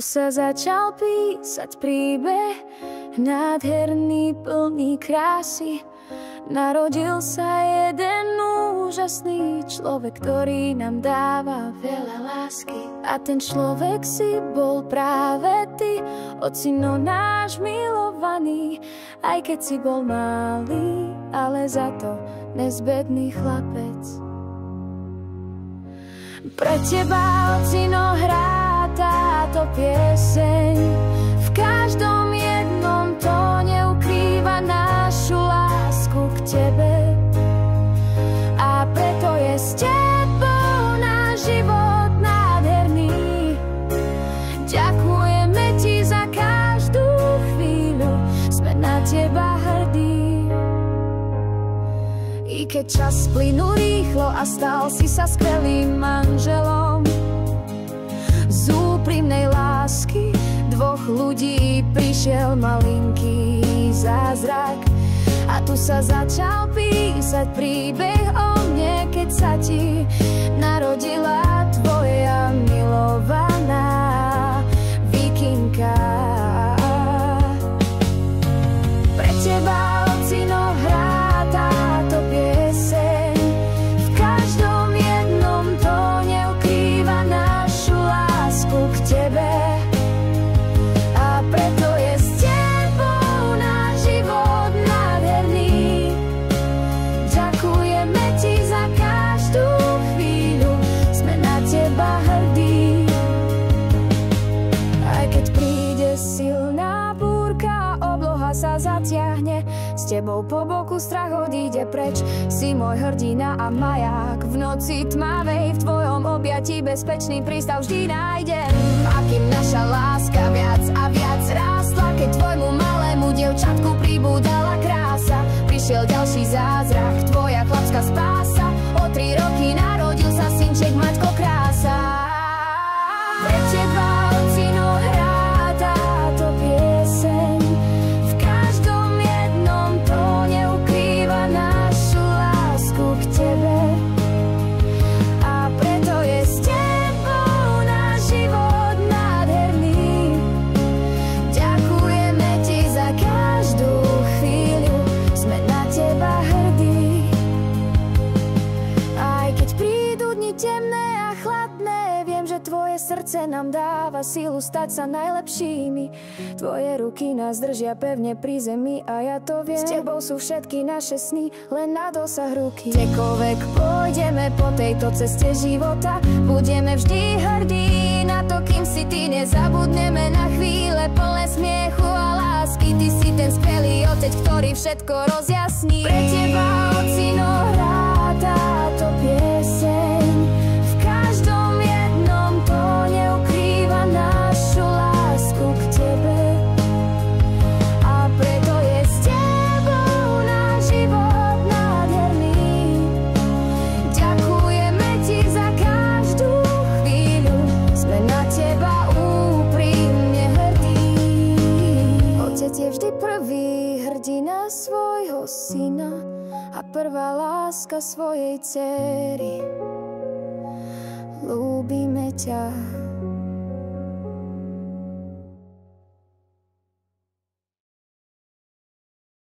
Tu sa začal písať príbeh, nádherný, plný krásy. Narodil sa jeden úžasný človek, ktorý nám dáva veľa lásky. A ten človek si bol práve ty, ocino náš milovaný. Aj keď si bol malý, ale za to nezbedný chlapec. Pre teba, ocino, hrá táto pieseň. V každom jednom tóne ukrýva našu lásku k tebe. A preto je s tebou náš život nádherný. Ďakujeme ti za každú chvíľu, sme na teba hrdí. I keď čas plynul rýchlo a stal si sa skvelým manželom, z úprimnej lásky dvoch ľudí prišiel malinký zázrak. A tu sa začal písať príbeh o mne, keď sa ti narodila tvoja milovaná Vikinka. Pre teba, ocino, hrá táto pieseň. V každom jednom tóne ukrýva našu lásku k tebe. A preto je s tebou náš život nádherný. Ďakujeme ti za každú chvíľu, sme na teba hrdí. Aj keď príde silná búrka, obloha sa zatiahne, s tebou po boku strach odíde preč. Si môj hrdina a maják, v noci tmavej v tvojom objatí bezpečný prístav vždy nájdem. A kým naša láska viac a viac rástla, keď tvojmu malému dievčatku pribúdala krása, prišiel ďalší zázrak, tvoja chlapská spása. O 3 roky narodil sa synček, Maťko krása. Pre teba, ocino, hrá táto pieseň. V každom jednom tóne ukrýva našu lásku k tebe. A preto je s tebou náš život nádherný. Ďakujeme ti za každú chvíľu, sme na teba hrdí. Aj keď prídu dni temné a chladné, viem, že tvoje srdce nám dáva silu stať sa najlepšími. Tvoje ruky nás držia pevne pri zemi a ja to viem. S tebou sú všetky naše sny len na dosah ruky. Kdekoľvek pôjdeme po tejto ceste života, budeme vždy hrdí na to, kým si ty nezabudneme na chvíle plné smiechu a lásky. Ty si ten skvelý otec, ktorý všetko rozjasní. Pre teba, ocino, hrá táto pieseň. V každom jednom tóne ukrýva našu lásku k tebe. A preto je s tebou náš život nádherný. Ďakujeme ti za každú chvíľu, sme na teba úprimne hrdí. Otec je vždy prvý, hrdina svojho syna a prvá láska svojej dcery. Ľúbime ťa.